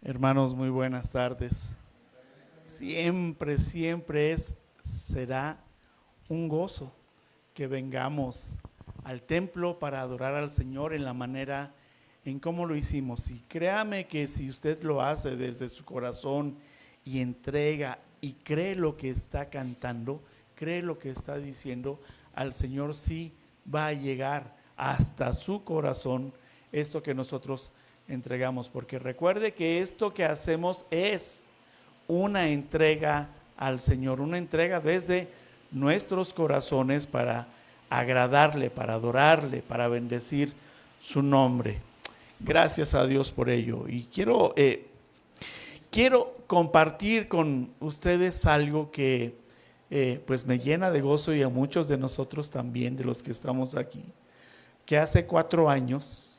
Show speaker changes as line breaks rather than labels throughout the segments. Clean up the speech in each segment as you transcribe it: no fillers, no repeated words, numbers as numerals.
Hermanos, muy buenas tardes. Siempre será un gozo que vengamos al templo para adorar al Señor en la manera en cómo lo hicimos. Y créame que si usted lo hace desde su corazón y entrega y cree lo que está cantando, cree lo que está diciendo, al Señor sí va a llegar hasta su corazón esto que nosotros entregamos, porque recuerde que esto que hacemos es una entrega al Señor, una entrega desde nuestros corazones para agradarle, para adorarle, para bendecir su nombre. Gracias a Dios por ello. Y quiero compartir con ustedes algo que pues me llena de gozo, y a muchos de nosotros también, de los que estamos aquí, que hace 4 años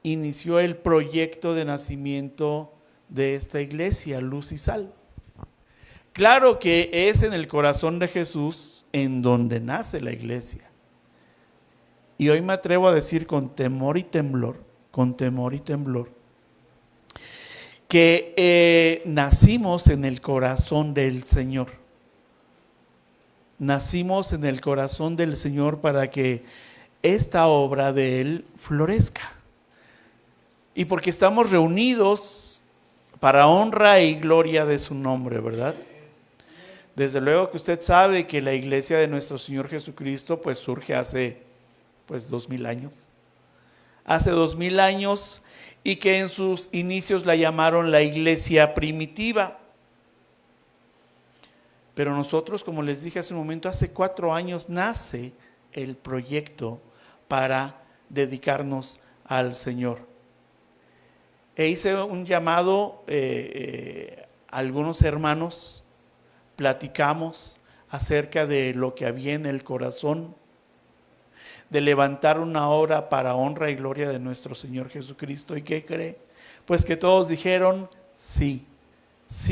inició el proyecto de nacimiento de esta iglesia, Luz y Sal. Claro que es en el corazón de Jesús en donde nace la iglesia. Y hoy me atrevo a decir con temor y temblor, que nacimos en el corazón del Señor. Nacimos en el corazón del Señor para que esta obra de Él florezca. Y porque estamos reunidos para honra y gloria de su nombre, ¿verdad? Desde luego que usted sabe que la iglesia de nuestro Señor Jesucristo pues surge hace 2000 años. Hace 2000 años, y que en sus inicios la llamaron la iglesia primitiva. Pero nosotros, como les dije hace un momento, hace 4 años nace el proyecto para dedicarnos al Señor. E hice un llamado a algunos hermanos, platicamos acerca de lo que había en el corazón, de levantar una obra para honra y gloria de nuestro Señor Jesucristo. ¿Y qué cree? Pues que todos dijeron, sí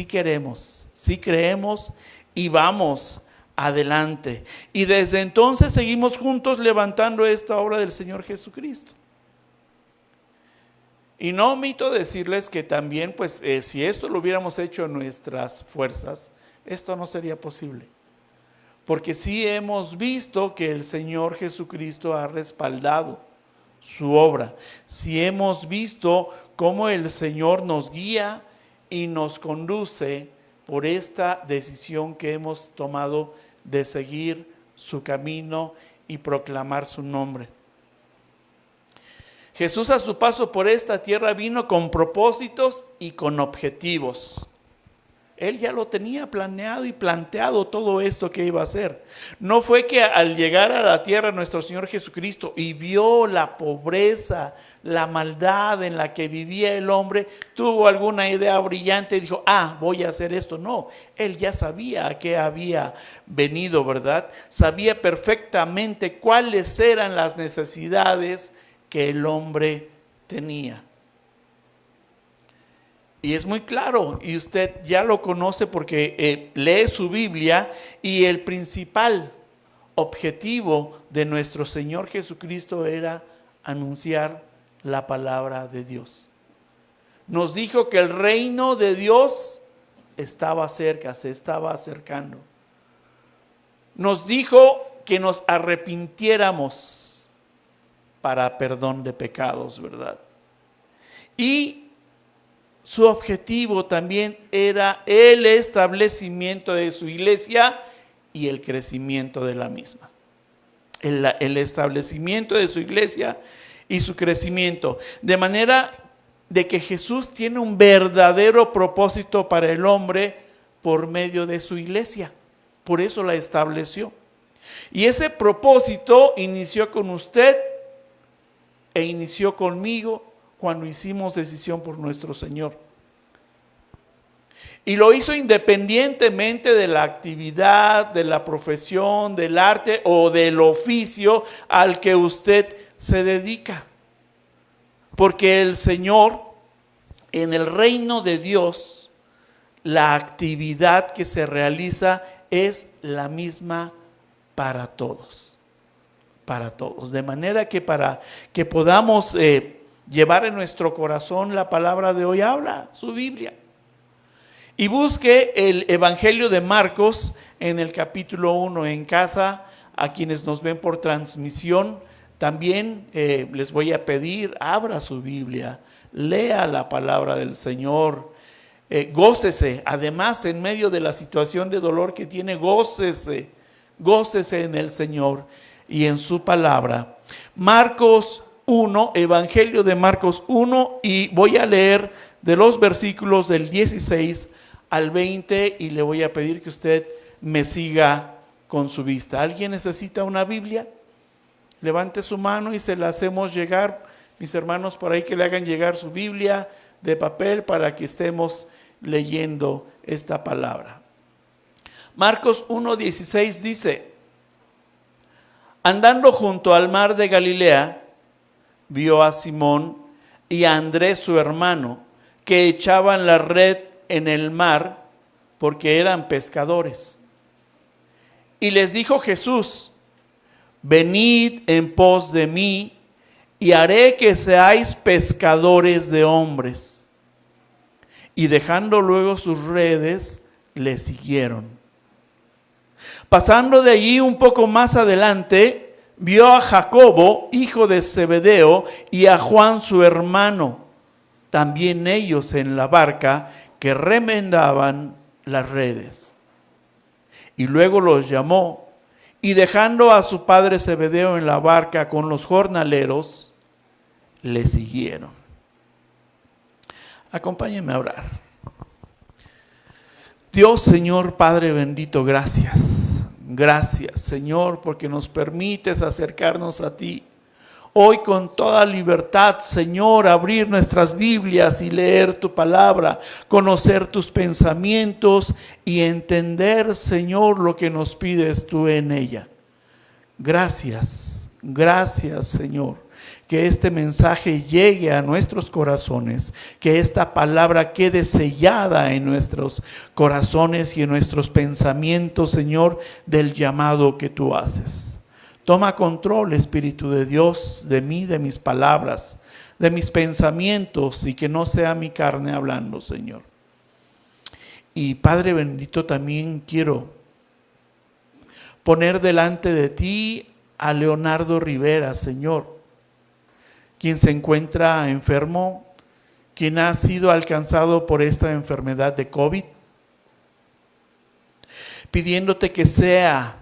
queremos, sí creemos y vamos adelante. Y desde entonces seguimos juntos levantando esta obra del Señor Jesucristo. Y no omito decirles que también, si esto lo hubiéramos hecho en nuestras fuerzas, esto no sería posible. Porque sí hemos visto que el Señor Jesucristo ha respaldado su obra. Sí hemos visto cómo el Señor nos guía y nos conduce por esta decisión que hemos tomado de seguir su camino y proclamar su nombre. Jesús, a su paso por esta tierra, vino con propósitos y con objetivos. Él ya lo tenía planeado y planteado todo esto que iba a hacer. No fue que al llegar a la tierra nuestro Señor Jesucristo y vio la pobreza, la maldad en la que vivía el hombre, tuvo alguna idea brillante y dijo, voy a hacer esto. No, Él ya sabía a qué había venido, ¿verdad? Sabía perfectamente cuáles eran las necesidades que el hombre tenía. Y es muy claro, y usted ya lo conoce porque lee su Biblia, y el principal objetivo de nuestro Señor Jesucristo era anunciar la palabra de Dios. Nos dijo que el reino de Dios estaba cerca, se estaba acercando. Nos dijo que nos arrepintiéramos para perdón de pecados, ¿verdad? Y su objetivo también era el establecimiento de su iglesia y el crecimiento de la misma. El establecimiento de su iglesia y su crecimiento. De manera de que Jesús tiene un verdadero propósito para el hombre por medio de su iglesia. Por eso la estableció. Y ese propósito inició con usted e inició conmigo cuando hicimos decisión por nuestro Señor. Y lo hizo independientemente de la actividad, de la profesión, del arte o del oficio al que usted se dedica. Porque el Señor, en el reino de Dios, la actividad que se realiza es la misma para todos. Para todos. De manera que para que podamos llevar en nuestro corazón la palabra de hoy. Habla su Biblia. Y busque el Evangelio de Marcos en el capítulo 1 en casa. A quienes nos ven por transmisión, también les voy a pedir, abra su Biblia, lea la palabra del Señor, gócese. Además, en medio de la situación de dolor que tiene, gócese en el Señor y en su palabra. Marcos 1, Evangelio de Marcos 1, y voy a leer de los versículos del 16 al 20 y le voy a pedir que usted me siga con su vista. ¿Alguien necesita una Biblia? Levante su mano y se la hacemos llegar. Mis hermanos por ahí, que le hagan llegar su Biblia de papel para que estemos leyendo esta palabra. Marcos 1:16 dice: andando junto al mar de Galilea, vio a Simón y a Andrés su hermano, que echaban la red en el mar porque eran pescadores. Y les dijo Jesús: venid en pos de mí, y haré que seáis pescadores de hombres. Y dejando luego sus redes, le siguieron. Pasando de allí un poco más adelante, vio a Jacobo, hijo de Zebedeo, y a Juan su hermano, también ellos en la barca, que remendaban las redes. Y luego los llamó, y dejando a su padre Zebedeo en la barca con los jornaleros, le siguieron. Acompáñenme a orar. Dios, Señor Padre bendito, gracias. Gracias, Señor, porque nos permites acercarnos a ti. Hoy con toda libertad, Señor, abrir nuestras Biblias y leer tu palabra, conocer tus pensamientos y entender, Señor, lo que nos pides tú en ella. Gracias, gracias, Señor. Que este mensaje llegue a nuestros corazones, que esta palabra quede sellada en nuestros corazones y en nuestros pensamientos, Señor, del llamado que tú haces. Toma control, Espíritu de Dios, de mí, de mis palabras, de mis pensamientos, y que no sea mi carne hablando, Señor. Y Padre bendito, también quiero poner delante de ti a Leonardo Rivera, Señor, quien se encuentra enfermo, quien ha sido alcanzado por esta enfermedad de COVID, pidiéndote que sea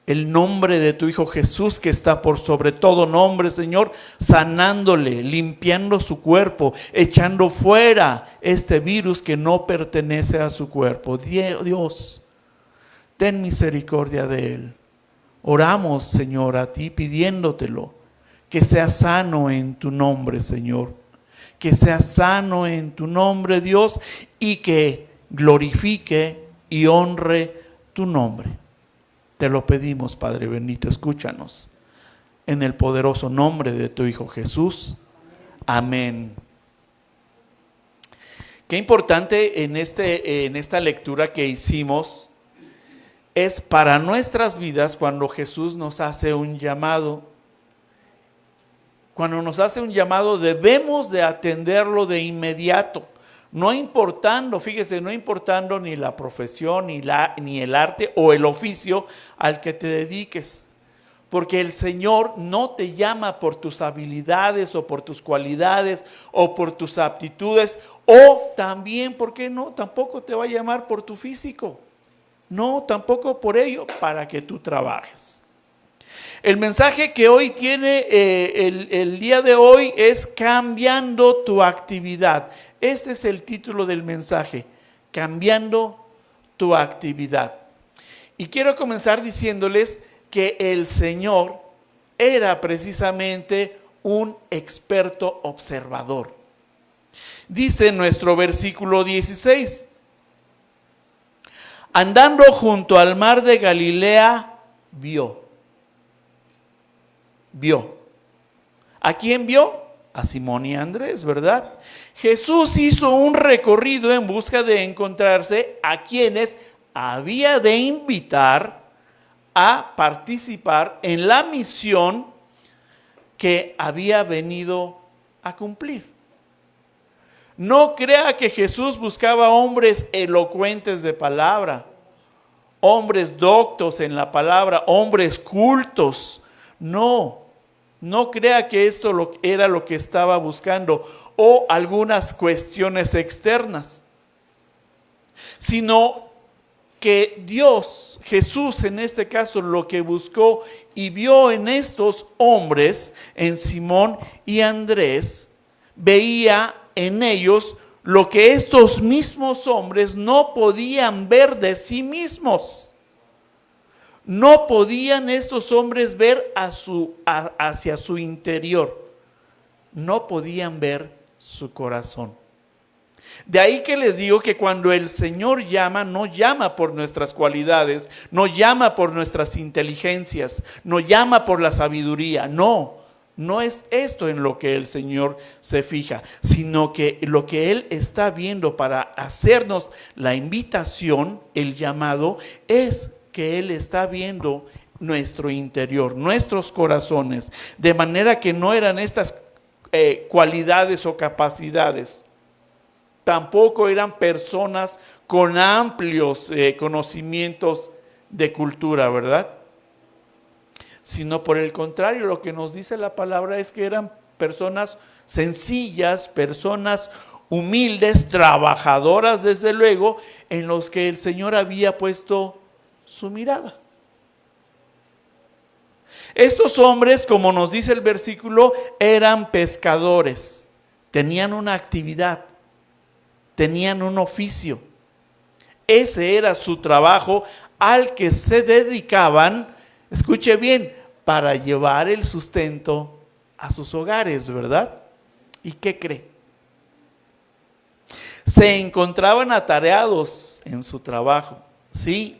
el nombre de tu Hijo Jesús, que está por sobre todo nombre, Señor, sanándole, limpiando su cuerpo, echando fuera este virus que no pertenece a su cuerpo. Dios, ten misericordia de él. Oramos, Señor, a ti pidiéndotelo, que sea sano en tu nombre, Señor. Que sea sano en tu nombre, Dios, y que glorifique y honre tu nombre. Te lo pedimos, Padre bendito, escúchanos. En el poderoso nombre de tu Hijo Jesús. Amén. Qué importante en esta lectura que hicimos es para nuestras vidas cuando Jesús nos hace un llamado. Cuando nos hace un llamado debemos de atenderlo de inmediato. No importando, fíjese, no importando ni la profesión, ni el arte o el oficio al que te dediques. Porque el Señor no te llama por tus habilidades o por tus cualidades o por tus aptitudes, o también, ¿por qué no? Tampoco te va a llamar por tu físico. No, tampoco por ello, para que tú trabajes. El mensaje que hoy tiene el día de hoy es cambiando tu actividad. Este es el título del mensaje, cambiando tu actividad. Y quiero comenzar diciéndoles que el Señor era precisamente un experto observador. Dice nuestro versículo 16, andando junto al mar de Galilea, vio. ¿A quién vio? A Simón y Andrés, ¿verdad? Jesús hizo un recorrido en busca de encontrarse a quienes había de invitar a participar en la misión que había venido a cumplir. No crea que Jesús buscaba hombres elocuentes de palabra, hombres doctos en la palabra, hombres cultos. No crea que esto era lo que estaba buscando o algunas cuestiones externas, sino que Dios, Jesús en este caso, lo que buscó y vio en estos hombres, en Simón y Andrés, veía en ellos lo que estos mismos hombres no podían ver de sí mismos. No podían estos hombres ver hacia su interior. No podían ver su corazón. De ahí que les digo que cuando el Señor llama, no llama por nuestras cualidades, no llama por nuestras inteligencias, no llama por la sabiduría, no es esto en lo que el Señor se fija, sino que lo que Él está viendo para hacernos la invitación, el llamado, es que Él está viendo nuestro interior, nuestros corazones, de manera que no eran estas cualidades o capacidades. Tampoco eran personas con amplios conocimientos de cultura, ¿verdad? Sino por el contrario, lo que nos dice la palabra es que eran personas sencillas, personas humildes, trabajadoras desde luego, en los que el Señor había puesto su mirada. Estos hombres, como nos dice el versículo, eran pescadores, tenían una actividad, tenían un oficio. Ese era su trabajo al que se dedicaban, escuche bien, para llevar el sustento a sus hogares, ¿verdad? ¿Y qué cree? Se encontraban atareados en su trabajo, ¿sí?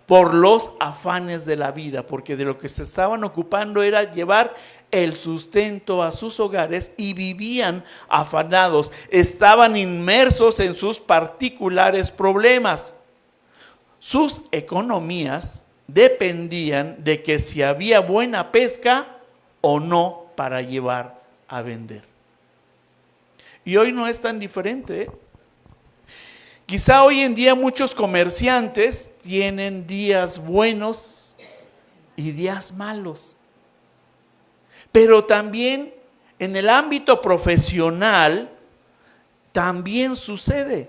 Por los afanes de la vida, porque de lo que se estaban ocupando era llevar el sustento a sus hogares y vivían afanados, estaban inmersos en sus particulares problemas. Sus economías dependían de que si había buena pesca o no para llevar a vender. Y hoy no es tan diferente, ¿eh? Quizá hoy en día muchos comerciantes tienen días buenos y días malos. Pero también en el ámbito profesional también sucede.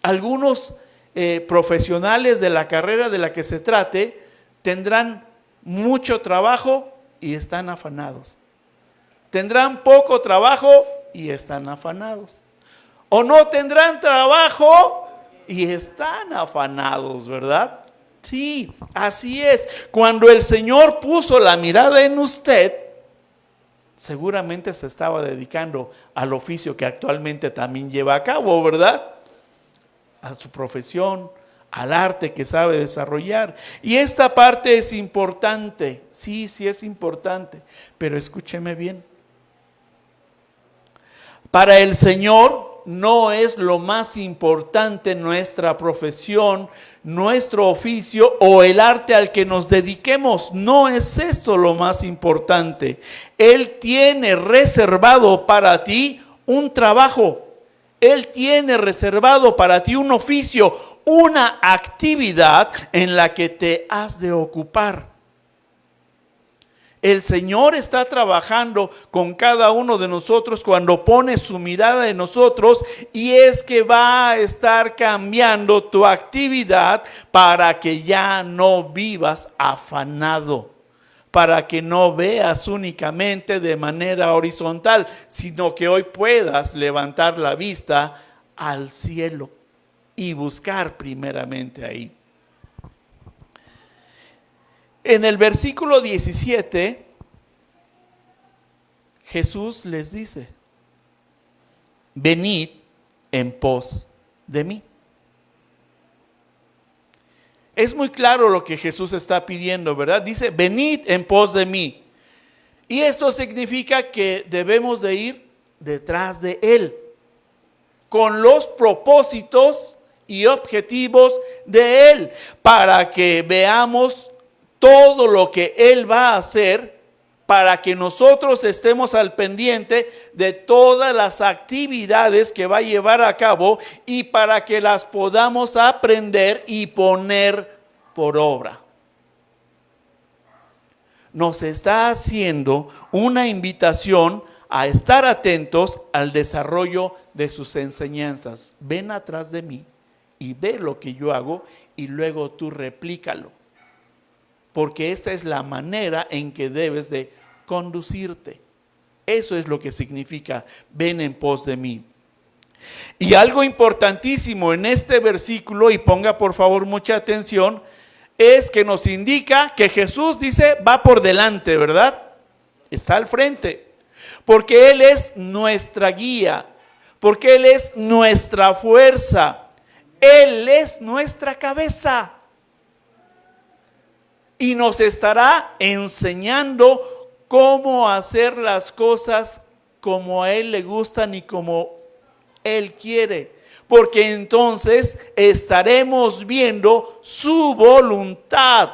Algunos profesionales de la carrera de la que se trate tendrán mucho trabajo y están afanados. Tendrán poco trabajo y están afanados. O no tendrán trabajo y están afanados, ¿verdad? Sí, así es. Cuando el Señor puso la mirada en usted, seguramente se estaba dedicando al oficio que actualmente también lleva a cabo, ¿verdad? A su profesión, al arte que sabe desarrollar. Y esta parte es importante, sí es importante, pero escúcheme bien. Para el Señor no es lo más importante nuestra profesión, nuestro oficio o el arte al que nos dediquemos. No es esto lo más importante. Él tiene reservado para ti un trabajo. Él tiene reservado para ti un oficio, una actividad en la que te has de ocupar. El Señor está trabajando con cada uno de nosotros cuando pone su mirada en nosotros, y es que va a estar cambiando tu actividad para que ya no vivas afanado, para que no veas únicamente de manera horizontal, sino que hoy puedas levantar la vista al cielo y buscar primeramente ahí. En el versículo 17, Jesús les dice: venid en pos de mí. Es muy claro lo que Jesús está pidiendo, ¿verdad? Dice: venid en pos de mí. Y esto significa que debemos de ir detrás de Él, con los propósitos y objetivos de Él, para que veamos todo lo que Él va a hacer para que nosotros estemos al pendiente de todas las actividades que va a llevar a cabo y para que las podamos aprender y poner por obra. Nos está haciendo una invitación a estar atentos al desarrollo de sus enseñanzas. Ven atrás de mí y ve lo que yo hago y luego tú replícalo. Porque esta es la manera en que debes de conducirte. Eso es lo que significa ven en pos de mí. Y algo importantísimo en este versículo, y ponga por favor mucha atención, es que nos indica que Jesús dice va por delante, ¿verdad? Está al frente, porque Él es nuestra guía, porque Él es nuestra fuerza, Él es nuestra cabeza. Y nos estará enseñando cómo hacer las cosas como a Él le gustan y como Él quiere. Porque entonces estaremos viendo su voluntad,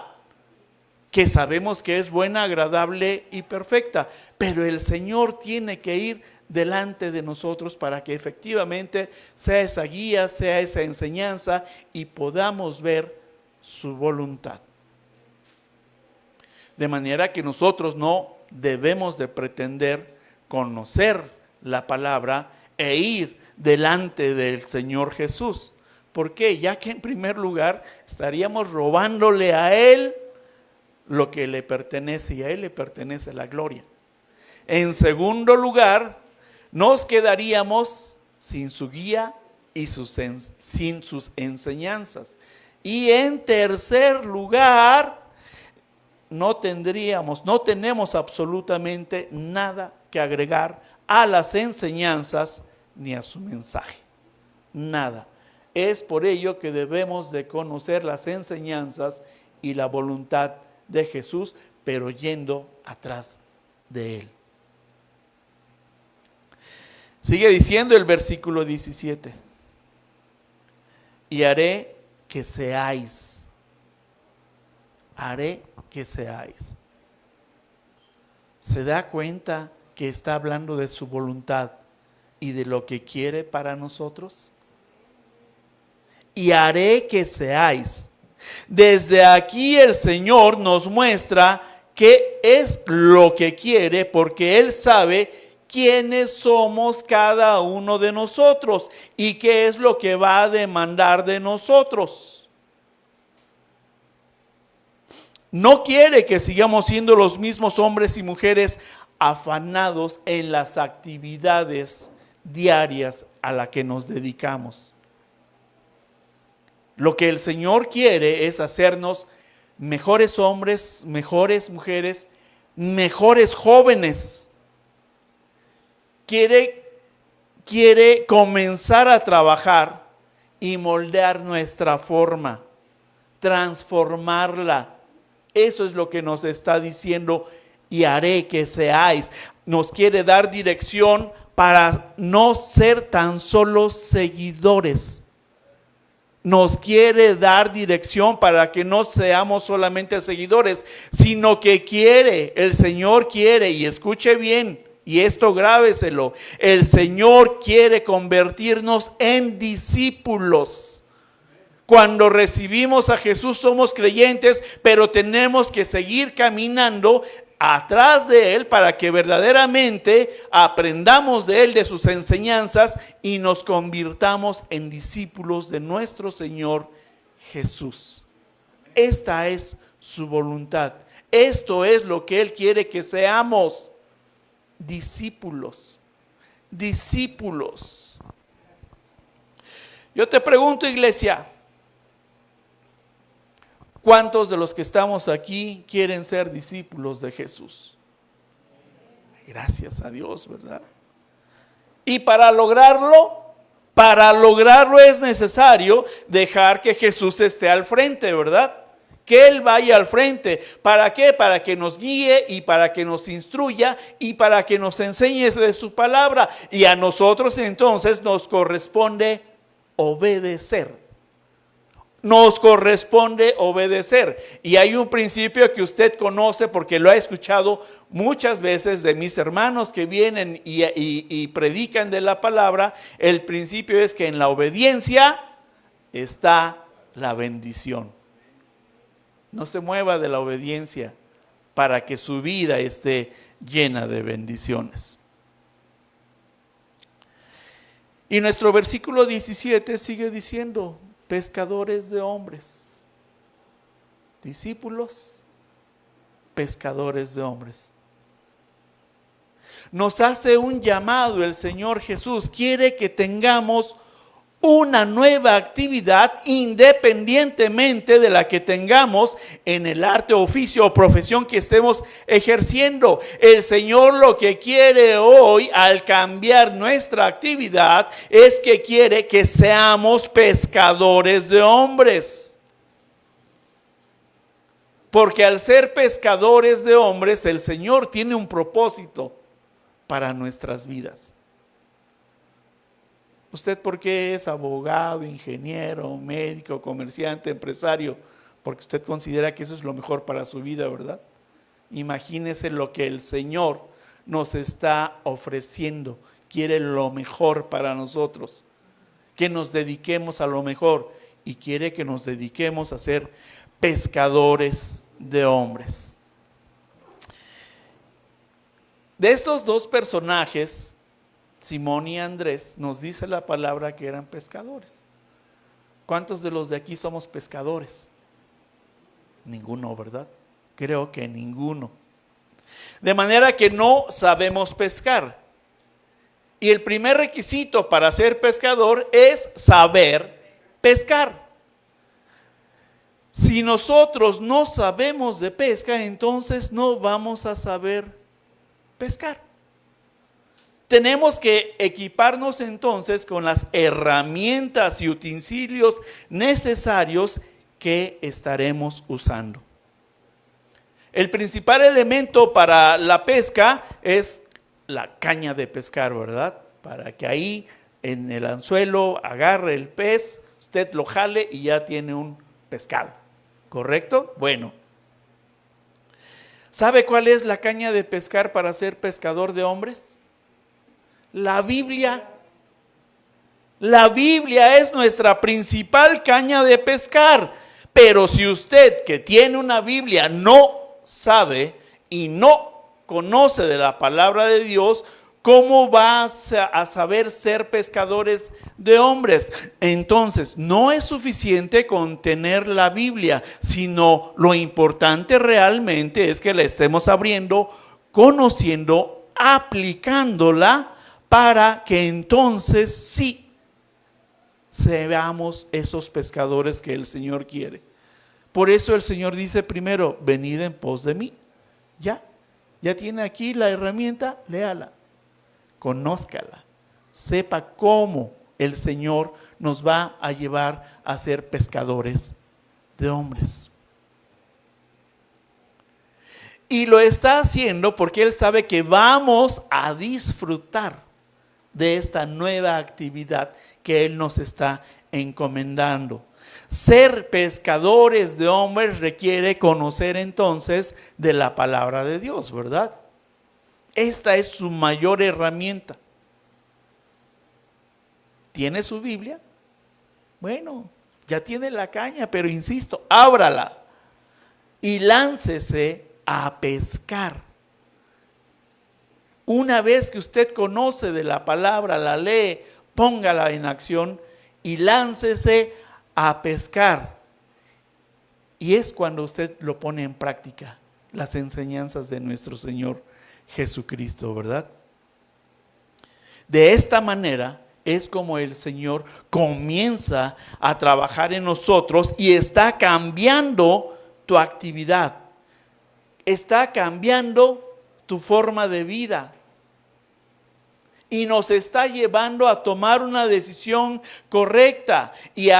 que sabemos que es buena, agradable y perfecta. Pero el Señor tiene que ir delante de nosotros para que efectivamente sea esa guía, sea esa enseñanza y podamos ver su voluntad. De manera que nosotros no debemos de pretender conocer la palabra e ir delante del Señor Jesús. ¿Por qué? Ya que en primer lugar estaríamos robándole a Él lo que le pertenece y a Él le pertenece la gloria. En segundo lugar, nos quedaríamos sin su guía y sin sus enseñanzas. Y en tercer lugar, no tenemos absolutamente nada que agregar a las enseñanzas ni a su mensaje. Nada. Es por ello que debemos de conocer las enseñanzas y la voluntad de Jesús, pero yendo atrás de Él. Sigue diciendo el versículo 17. Y haré que seáis. Haré que seáis. ¿Se da cuenta que está hablando de su voluntad y de lo que quiere para nosotros? Y haré que seáis. Desde aquí el Señor nos muestra qué es lo que quiere, porque Él sabe quiénes somos cada uno de nosotros y qué es lo que va a demandar de nosotros. No quiere que sigamos siendo los mismos hombres y mujeres afanados en las actividades diarias a las que nos dedicamos. Lo que el Señor quiere es hacernos mejores hombres, mejores mujeres, mejores jóvenes. Quiere comenzar a trabajar y moldear nuestra forma, transformarla. Eso es lo que nos está diciendo, y haré que seáis. Nos quiere dar dirección para no ser tan solo seguidores. Nos quiere dar dirección para que no seamos solamente seguidores, sino que el Señor quiere, y escuche bien, y esto grábeselo, el Señor quiere convertirnos en discípulos. Cuando recibimos a Jesús somos creyentes, pero tenemos que seguir caminando atrás de Él para que verdaderamente aprendamos de Él, de sus enseñanzas, y nos convirtamos en discípulos de nuestro Señor Jesús. Esta es su voluntad. Esto es lo que Él quiere que seamos: discípulos. Discípulos. Yo te pregunto, iglesia, ¿cuántos de los que estamos aquí quieren ser discípulos de Jesús? Gracias a Dios, ¿verdad? Y para lograrlo es necesario dejar que Jesús esté al frente, ¿verdad? Que Él vaya al frente. ¿Para qué? Para que nos guíe y para que nos instruya y para que nos enseñe de su palabra. Y a nosotros entonces nos corresponde obedecer. nos corresponde obedecer. Y hay un principio que usted conoce porque lo ha escuchado muchas veces de mis hermanos que vienen y predican de la palabra. El principio es que en la obediencia está la bendición. No se mueva de la obediencia para que su vida esté llena de bendiciones. Y nuestro versículo 17 sigue diciendo: pescadores de hombres, discípulos, pescadores de hombres. Nos hace un llamado el Señor Jesús. Quiere que tengamos una nueva actividad independientemente de la que tengamos en el arte, oficio o profesión que estemos ejerciendo. El Señor lo que quiere hoy al cambiar nuestra actividad es que quiere que seamos pescadores de hombres. Porque al ser pescadores de hombres, el Señor tiene un propósito para nuestras vidas. ¿Usted por qué es abogado, ingeniero, médico, comerciante, empresario? Porque usted considera que eso es lo mejor para su vida, ¿verdad? Imagínese lo que el Señor nos está ofreciendo. Quiere lo mejor para nosotros, que nos dediquemos a lo mejor, y quiere que nos dediquemos a ser pescadores de hombres. De estos dos personajes, Simón y Andrés, nos dice la palabra que eran pescadores. ¿Cuántos de los de aquí somos pescadores? Ninguno, ¿verdad? Creo que ninguno. De manera que no sabemos pescar. Y el primer requisito para ser pescador es saber pescar. Si nosotros no sabemos de pesca, entonces no vamos a saber pescar. Tenemos que equiparnos entonces con las herramientas y utensilios necesarios que estaremos usando. El principal elemento para la pesca es la caña de pescar, ¿verdad? Para que ahí en el anzuelo agarre el pez, usted lo jale y ya tiene un pescado, ¿correcto? Bueno, ¿sabe cuál es la caña de pescar para ser pescador de hombres? La Biblia. La Biblia es nuestra principal caña de pescar. Pero si usted que tiene una Biblia no sabe y no conoce de la palabra de Dios, ¿cómo vas a saber ser pescadores de hombres? Entonces, no es suficiente con tener la Biblia, sino lo importante realmente es que la estemos abriendo, conociendo, aplicándola, para que entonces sí seamos esos pescadores que el Señor quiere. Por eso el Señor dice primero: venid en pos de mí. Ya tiene aquí la herramienta, léala, conózcala, sepa cómo el Señor nos va a llevar a ser pescadores de hombres. Y lo está haciendo porque Él sabe que vamos a disfrutar de esta nueva actividad que Él nos está encomendando. Ser pescadores de hombres requiere conocer entonces de la palabra de Dios, ¿verdad? Esta es su mayor herramienta. ¿Tiene su Biblia? Bueno, ya tiene la caña, pero insisto, ábrala y láncese a pescar. Una vez que usted conoce de la palabra, la lee, póngala en acción y láncese a pescar. Y es cuando usted lo pone en práctica, las enseñanzas de nuestro Señor Jesucristo, ¿verdad? De esta manera es como el Señor comienza a trabajar en nosotros y está cambiando tu actividad, está cambiando tu forma de vida. Y nos está llevando a tomar una decisión correcta. Y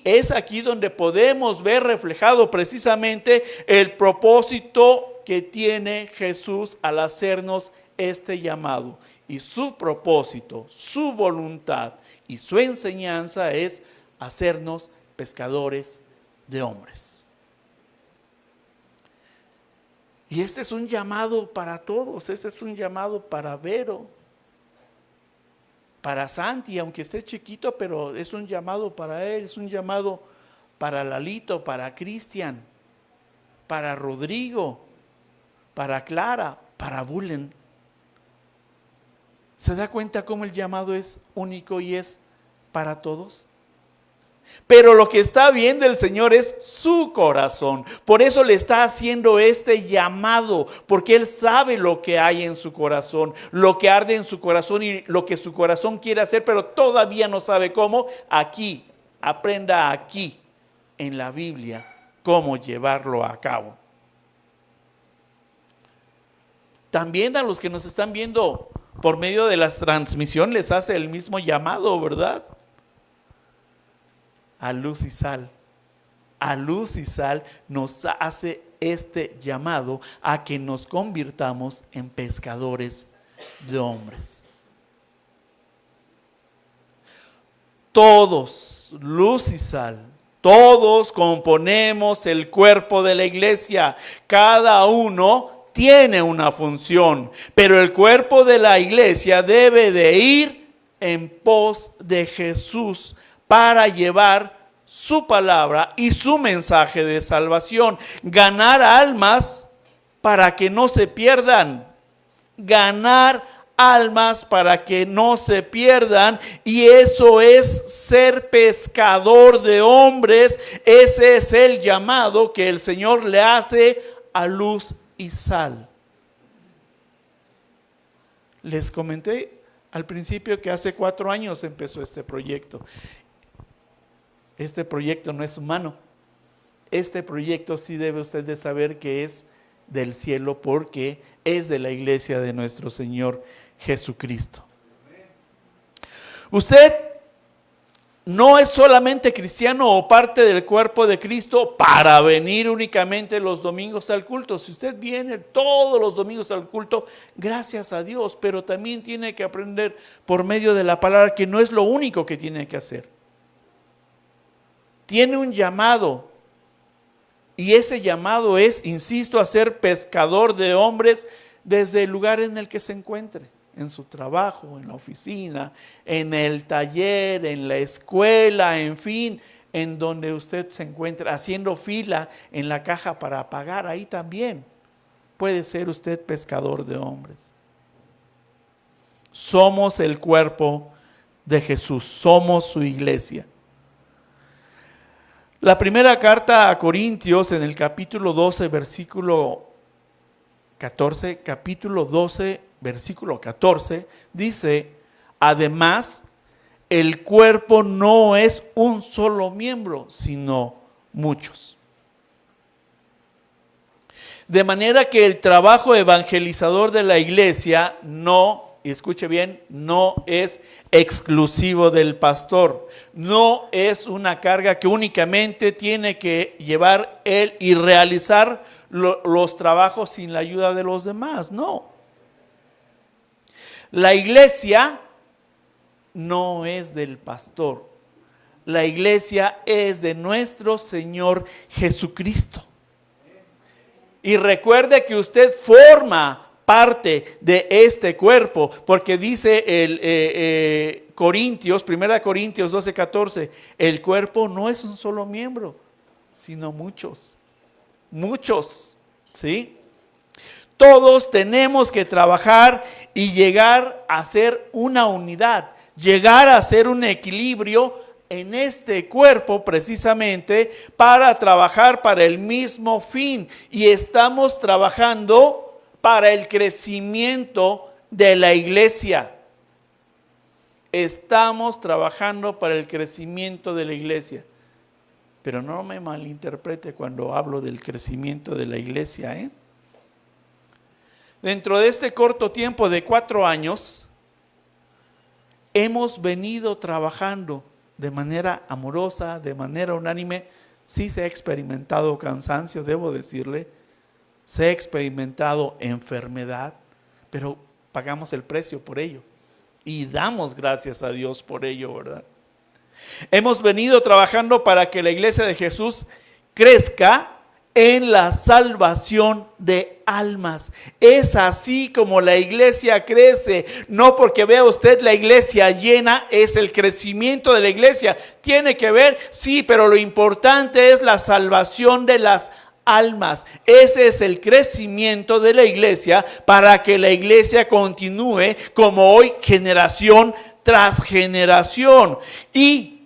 es aquí donde podemos ver reflejado precisamente el propósito que tiene Jesús al hacernos este llamado. Y su propósito, su voluntad y su enseñanza es hacernos pescadores de hombres. Y este es un llamado para todos, este es un llamado para Vero, para Santi, aunque esté chiquito, pero es un llamado para él, es un llamado para Lalito, para Cristian, para Rodrigo, para Clara, para Bulen. ¿Se da cuenta cómo el llamado es único y es para todos? Pero lo que está viendo el Señor es su corazón. Por eso le está haciendo este llamado, porque Él sabe lo que hay en su corazón, lo que arde en su corazón y lo que su corazón quiere hacer, pero todavía no sabe cómo. Aquí, aprenda aquí en la Biblia cómo llevarlo a cabo. También a los que nos están viendo por medio de la transmisión les hace el mismo llamado, ¿verdad? A luz y sal. A luz y sal nos hace este llamado a que nos convirtamos en pescadores de hombres. Todos, luz y sal, todos componemos el cuerpo de la iglesia. Cada uno tiene una función, pero el cuerpo de la iglesia debe de ir en pos de Jesús para llevar su palabra y su mensaje de salvación. Ganar almas para que no se pierdan. Ganar almas para que no se pierdan. Y eso es ser pescador de hombres. Ese es el llamado que el Señor le hace a luz y sal. Les comenté al principio que hace 4 años empezó este proyecto. Este proyecto no es humano. Este proyecto sí debe usted de saber que es del cielo, porque es de la iglesia de nuestro Señor Jesucristo. Usted no es solamente cristiano o parte del cuerpo de Cristo para venir únicamente los domingos al culto. Si usted viene todos los domingos al culto, gracias a Dios, pero también tiene que aprender por medio de la palabra que no es lo único que tiene que hacer. Tiene un llamado, y ese llamado es, insisto, a ser pescador de hombres desde el lugar en el que se encuentre, en su trabajo, en la oficina, en el taller, en la escuela, en fin, en donde usted se encuentre, haciendo fila en la caja para pagar, ahí también puede ser usted pescador de hombres. Somos el cuerpo de Jesús, somos su iglesia. La primera carta a Corintios, en el capítulo 12, versículo 14, capítulo 12, versículo 14, dice: además, el cuerpo no es un solo miembro, sino muchos. De manera que el trabajo evangelizador de la iglesia no, y escuche bien, no es exclusivo del pastor. No es una carga que únicamente tiene que llevar él y realizar los trabajos sin la ayuda de los demás. No. La iglesia no es del pastor. La iglesia es de nuestro Señor Jesucristo. Y recuerde que usted forma parte de este cuerpo, porque dice el Corintios, 1 Corintios 12, 14, el cuerpo no es un solo miembro, sino muchos, ¿sí? Todos tenemos que trabajar y llegar a ser una unidad, llegar a ser un equilibrio en este cuerpo precisamente para trabajar para el mismo fin. Y estamos trabajando para el crecimiento de la iglesia. Estamos trabajando para el crecimiento de la iglesia. Pero no me malinterprete cuando hablo del crecimiento de la iglesia, ¿eh? Dentro de este corto tiempo de 4 años, hemos venido trabajando de manera amorosa, de manera unánime. Sí se ha experimentado cansancio, debo decirle. Se ha experimentado enfermedad, pero pagamos el precio por ello. Y damos gracias a Dios por ello, ¿verdad? Hemos venido trabajando para que la iglesia de Jesús crezca en la salvación de almas. Es así como la iglesia crece. No porque vea usted la iglesia llena, es el crecimiento de la iglesia. Tiene que ver, sí, pero lo importante es la salvación de las almas. Ese es el crecimiento de la iglesia para que la iglesia continúe como hoy, generación tras generación. Y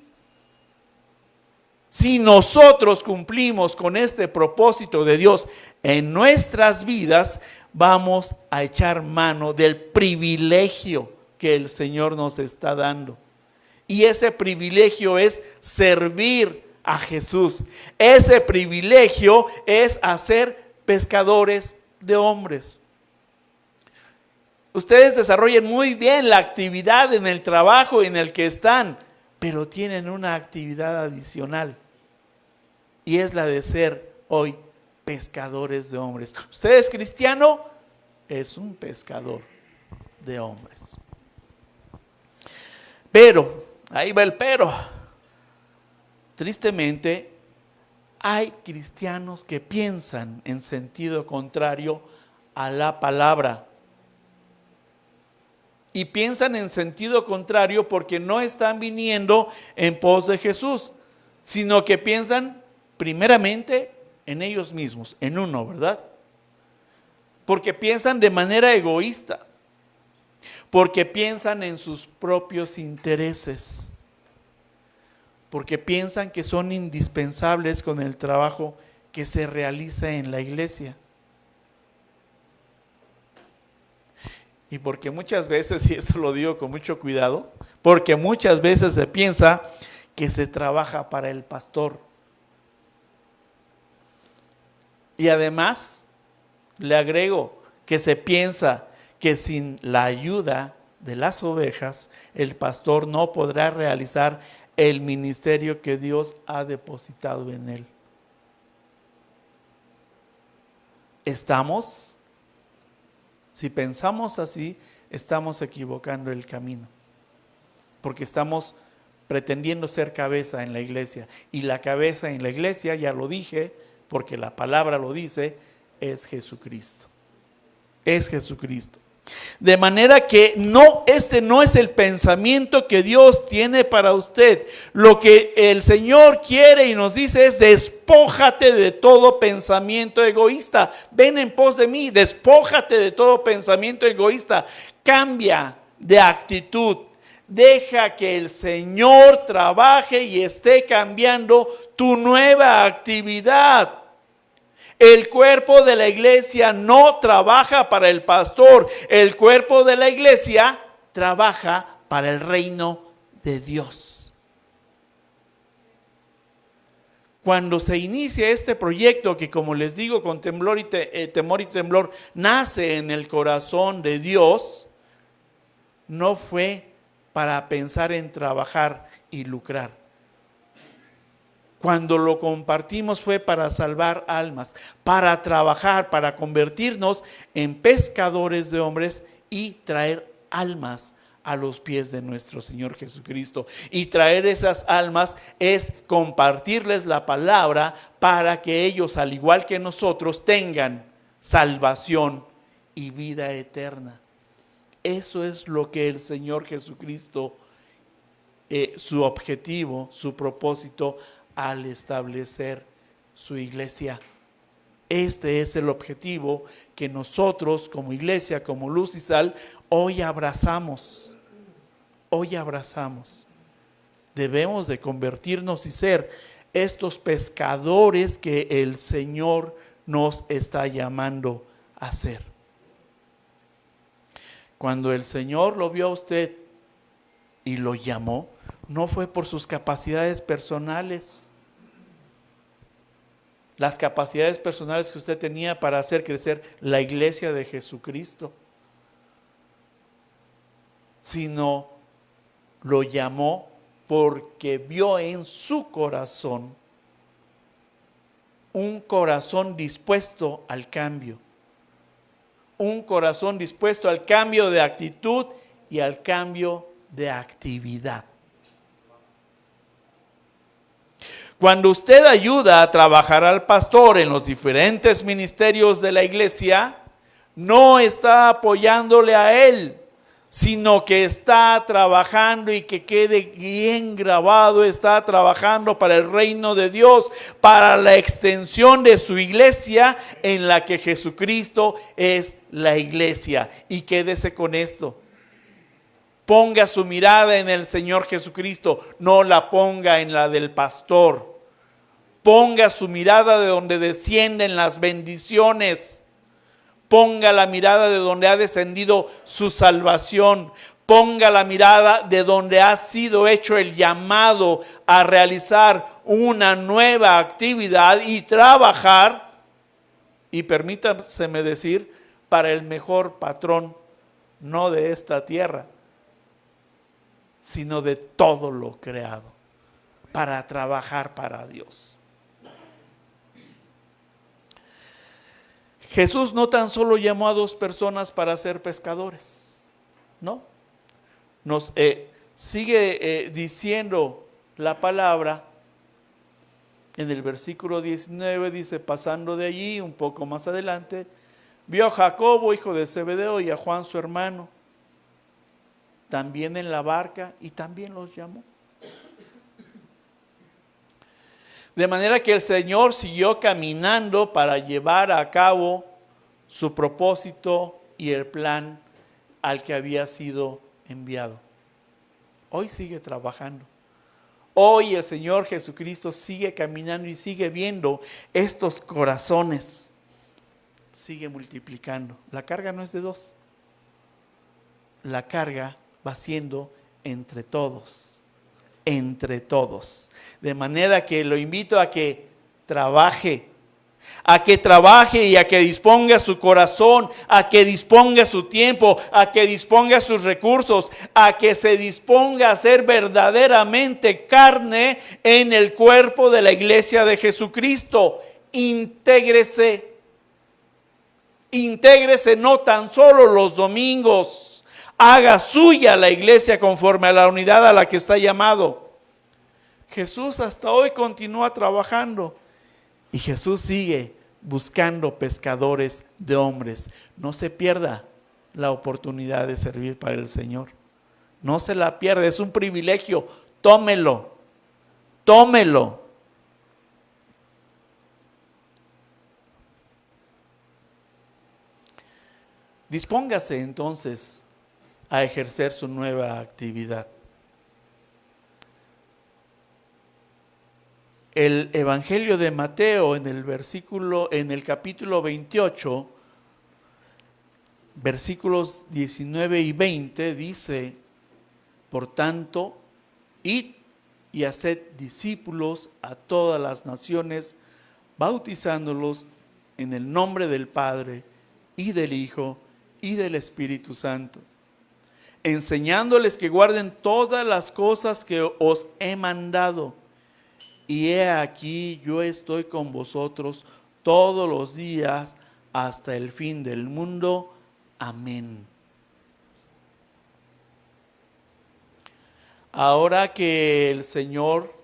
si nosotros cumplimos con este propósito de Dios en nuestras vidas, vamos a echar mano del privilegio que el Señor nos está dando. Y ese privilegio es servir a Jesús. Ese privilegio es hacer pescadores de hombres. Ustedes desarrollan muy bien la actividad en el trabajo en el que están, pero tienen una actividad adicional. Y es la de ser hoy pescadores de hombres. ¿Usted es cristiano? Es un pescador de hombres. Pero, ahí va el pero. Tristemente, hay cristianos que piensan en sentido contrario a la palabra. Y piensan en sentido contrario porque no están viniendo en pos de Jesús, sino que piensan primeramente en ellos mismos, en uno, ¿verdad? Porque piensan de manera egoísta, porque piensan en sus propios intereses, porque piensan que son indispensables con el trabajo que se realiza en la iglesia. Y porque muchas veces, y esto lo digo con mucho cuidado, porque muchas veces se piensa que se trabaja para el pastor. Y además, le agrego que se piensa que sin la ayuda de las ovejas, el pastor no podrá realizar el ministerio que Dios ha depositado en él. Si pensamos así, estamos equivocando el camino, porque estamos pretendiendo ser cabeza en la iglesia, y la cabeza en la iglesia, ya lo dije, porque la palabra lo dice, es Jesucristo. Es Jesucristo. De manera que este no es el pensamiento que Dios tiene para usted. Lo que el Señor quiere y nos dice es: despójate de todo pensamiento egoísta. Ven en pos de mí, despójate de todo pensamiento egoísta. Cambia de actitud. Deja que el Señor trabaje y esté cambiando tu nueva actividad. El cuerpo de la iglesia no trabaja para el pastor. El cuerpo de la iglesia trabaja para el reino de Dios. Cuando se inicia este proyecto, que como les digo, con temor y temblor, nace en el corazón de Dios, no fue para pensar en trabajar y lucrar. Cuando lo compartimos fue para salvar almas, para trabajar, para convertirnos en pescadores de hombres y traer almas a los pies de nuestro Señor Jesucristo. Y traer esas almas es compartirles la palabra para que ellos, al igual que nosotros, tengan salvación y vida eterna. Eso es lo que el Señor Jesucristo, su objetivo, su propósito al establecer su iglesia. Este es el objetivo que nosotros como iglesia, como Luz y Sal, hoy abrazamos. Hoy abrazamos. Debemos de convertirnos y ser estos pescadores que el Señor nos está llamando a ser. Cuando el Señor lo vio a usted y lo llamó, no fue por sus capacidades personales. Las capacidades personales que usted tenía para hacer crecer la iglesia de Jesucristo, sino lo llamó porque vio en su corazón un corazón dispuesto al cambio, un corazón dispuesto al cambio de actitud y al cambio de actividad. Cuando usted ayuda a trabajar al pastor en los diferentes ministerios de la iglesia, no está apoyándole a él, sino que está trabajando, y que quede bien grabado, está trabajando para el reino de Dios, para la extensión de su iglesia, en la que Jesucristo es la iglesia. Y quédese con esto: ponga su mirada en el Señor Jesucristo, no la ponga en la del pastor. Ponga su mirada de donde descienden las bendiciones. Ponga la mirada de donde ha descendido su salvación. Ponga la mirada de donde ha sido hecho el llamado a realizar una nueva actividad y trabajar, y permítaseme decir, para el mejor patrón, no de esta tierra, sino de todo lo creado, para trabajar para Dios. Jesús no tan solo llamó a 2 personas para ser pescadores, ¿no? Nos sigue diciendo la palabra en el versículo 19, dice: pasando de allí, un poco más adelante, vio a Jacobo, hijo de Zebedeo, y a Juan su hermano, también en la barca, y también los llamó. De manera que el Señor siguió caminando para llevar a cabo su propósito y el plan al que había sido enviado. Hoy sigue trabajando. Hoy el Señor Jesucristo sigue caminando y sigue viendo estos corazones. Sigue multiplicando. La carga no es de 2. La carga va siendo entre todos. Entre todos. De manera que lo invito a que trabaje. A que trabaje y a que disponga su corazón, a que disponga su tiempo, a que disponga sus recursos, a que se disponga a ser verdaderamente carne en el cuerpo de la iglesia de Jesucristo. Intégrese. Intégrese no tan solo los domingos. Haga suya la iglesia conforme a la unidad a la que está llamado. Jesús hasta hoy continúa trabajando. Y Jesús sigue buscando pescadores de hombres. No se pierda la oportunidad de servir para el Señor. No se la pierda, es un privilegio. Tómelo, tómelo. Dispóngase entonces a ejercer su nueva actividad. El Evangelio de Mateo en el capítulo 28, versículos 19 y 20 dice: por tanto, id y haced discípulos a todas las naciones, bautizándolos en el nombre del Padre y del Hijo y del Espíritu Santo, enseñándoles que guarden todas las cosas que os he mandado. Y he aquí, yo estoy con vosotros todos los días hasta el fin del mundo. Amén. Ahora que el Señor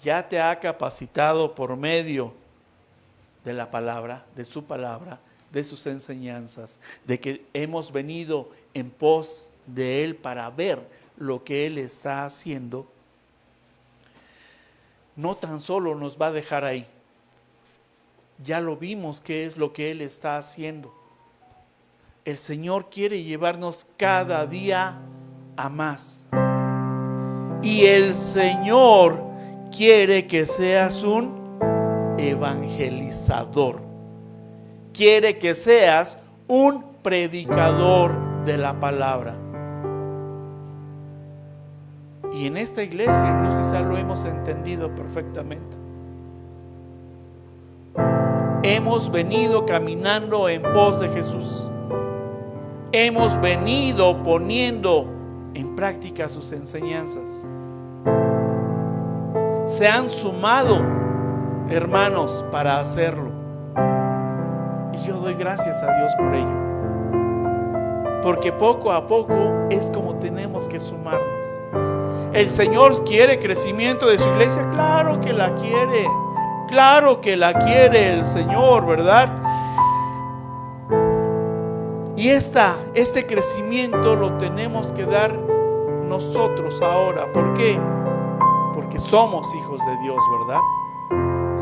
ya te ha capacitado por medio de la palabra, de su palabra, de sus enseñanzas, de que hemos venido en pos de Él para ver lo que Él está haciendo, no tan solo nos va a dejar ahí. Ya lo vimos qué es lo que Él está haciendo. El Señor quiere llevarnos cada día a más. Y el Señor quiere que seas un evangelizador. Quiere que seas un predicador de la palabra. Y en esta iglesia en Nusisa lo hemos entendido perfectamente. Hemos venido caminando en pos de Jesús. Hemos venido poniendo en práctica sus enseñanzas. Se han sumado, hermanos, para hacerlo. Y yo doy gracias a Dios por ello. Porque poco a poco es como tenemos que sumarnos. ¿El Señor quiere crecimiento de su iglesia? Claro que la quiere. Claro que la quiere el Señor, ¿verdad? Y este crecimiento lo tenemos que dar nosotros ahora. ¿Por qué? Porque somos hijos de Dios, ¿verdad?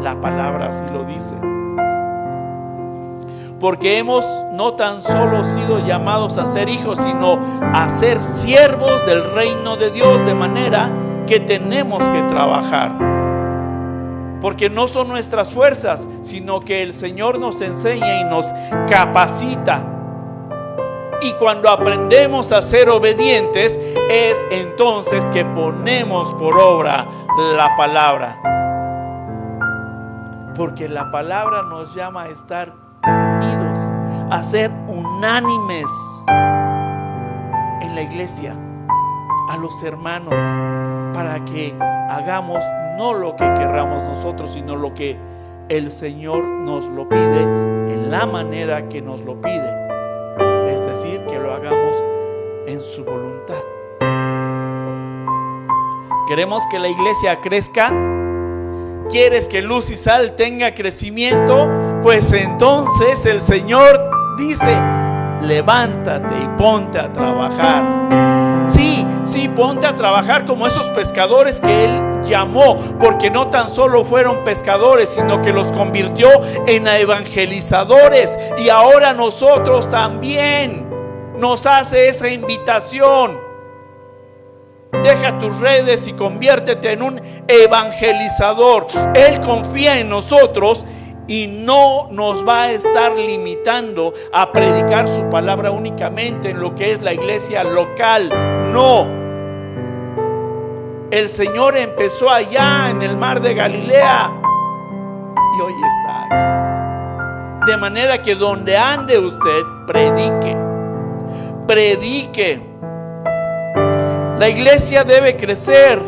La palabra así lo dice. Porque hemos no tan solo sido llamados a ser hijos, sino a ser siervos del reino de Dios, de manera que tenemos que trabajar. Porque no son nuestras fuerzas, sino que el Señor nos enseña y nos capacita. Y cuando aprendemos a ser obedientes, es entonces que ponemos por obra la palabra. Porque la palabra nos llama a estar unidos, a ser unánimes en la iglesia, a los hermanos, para que hagamos no lo que querramos nosotros, sino lo que el Señor nos lo pide, en la manera que nos lo pide. Es decir, que lo hagamos en su voluntad. ¿Queremos que la iglesia crezca? ¿Quieres que Luz y Sal tenga crecimiento? Pues entonces el Señor dice: levántate y ponte a trabajar. Sí, ponte a trabajar como esos pescadores que Él llamó, porque no tan solo fueron pescadores, sino que los convirtió en evangelizadores. Y ahora nosotros también nos hace esa invitación: deja tus redes y conviértete en un evangelizador. Él confía en nosotros y no nos va a estar limitando a predicar su palabra únicamente en lo que es la iglesia local. No. El Señor empezó allá en el mar de Galilea y hoy está aquí. De manera que donde ande usted, predique. Predique. La iglesia debe crecer,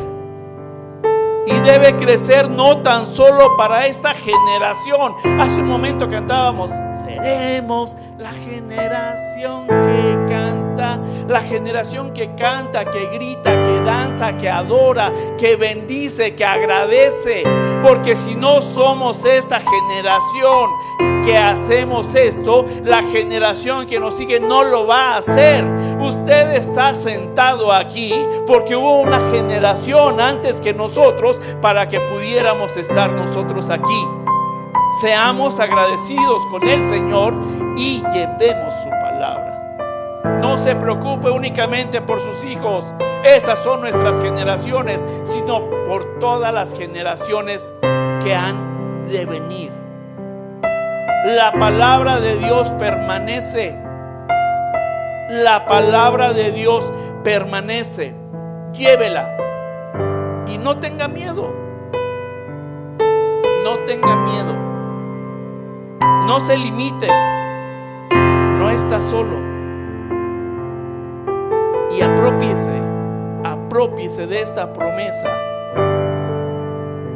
y debe crecer no tan solo para esta generación. Hace un momento cantábamos: seremos la generación que canta, la generación que canta, que grita, que danza, que adora, que bendice, que agradece. Porque si no somos esta generación que hacemos esto, la generación que nos sigue no lo va a hacer. Usted está sentado aquí porque hubo una generación antes que nosotros para que pudiéramos estar nosotros aquí. Seamos agradecidos con el Señor y llevemos su palabra. No se preocupe únicamente por sus hijos, esas son nuestras generaciones, sino por todas las generaciones que han de venir. La palabra de Dios permanece. La palabra de Dios permanece. Llévela y no tenga miedo. No tenga miedo. No se limite. No está solo. Y apropiese de esta promesa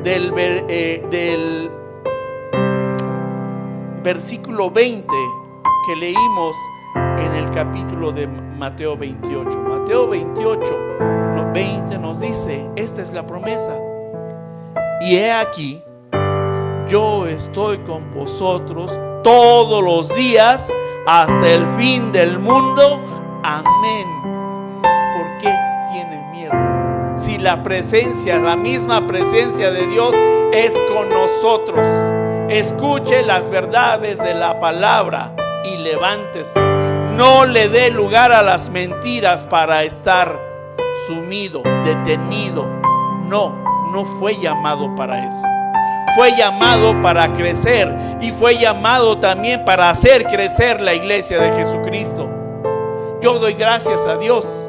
del versículo 20 que leímos en el capítulo de Mateo 28. Mateo 28, 20 nos dice: esta es la promesa. Y he aquí, yo estoy con vosotros todos los días hasta el fin del mundo. Amén. ¿Por qué tienen miedo? Si la misma presencia de Dios es con nosotros. Escuche las verdades de la palabra y levántese. No le dé lugar a las mentiras para estar sumido, detenido. No fue llamado para eso. Fue llamado para crecer, y fue llamado también para hacer crecer la iglesia de Jesucristo. Yo doy gracias a Dios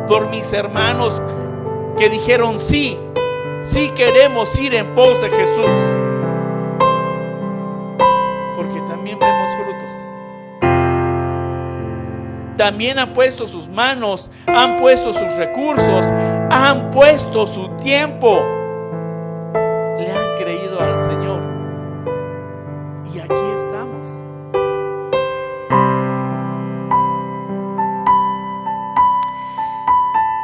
por mis hermanos que dijeron: sí queremos ir en pos de Jesús. Porque también vemos frutos. También han puesto sus manos, han puesto sus recursos, han puesto su tiempo. Le han creído al Señor. Y aquí estamos.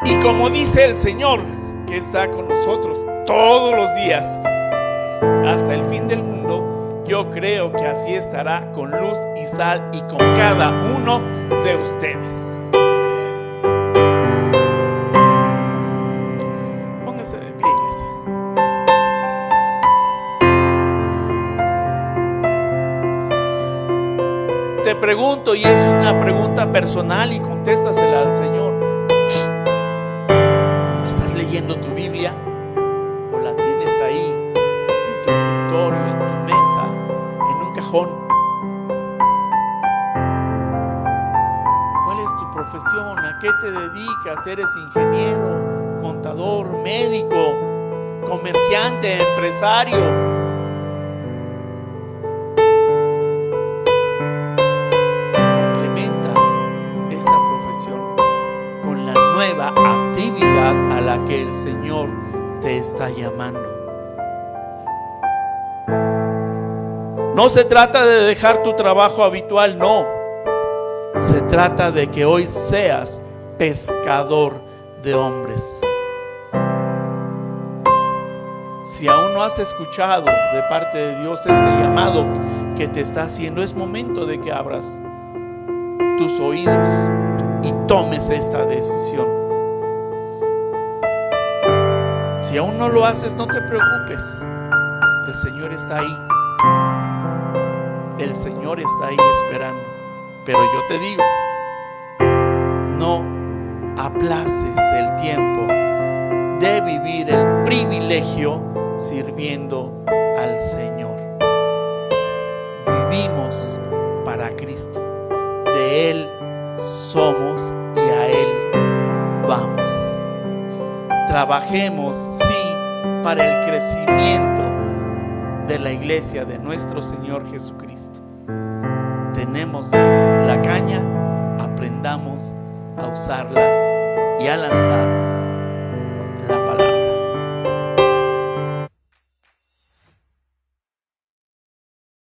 Y como dice el Señor, que está con nosotros todos los días hasta el fin del mundo, yo creo que así estará con luz y sal y con cada uno de ustedes. Póngase de pie, iglesia. Te pregunto, y es una pregunta personal, y contéstasela al Señor: ¿estás leyendo tu Biblia o la tienes ahí en tu escritorio, en tu mesa, en un cajón? ¿Cuál es tu profesión? ¿A qué te dedicas? ¿Eres ingeniero, contador, médico, comerciante, empresario? Actividad a la que el Señor te está llamando. No se trata de dejar tu trabajo habitual, no. Se trata de que hoy seas pescador de hombres. Si aún no has escuchado de parte de Dios este llamado que te está haciendo, es momento de que abras tus oídos y tomes esta decisión. Si aún no lo haces, no te preocupes. El Señor está ahí. El Señor está ahí esperando. Pero yo te digo, no aplaces el tiempo de vivir el privilegio sirviendo al Señor. Vivimos para Cristo. De Él somos y a Él vamos. Trabajemos, sí, para el crecimiento de la iglesia de nuestro Señor Jesucristo. Tenemos la caña, aprendamos a usarla y a lanzar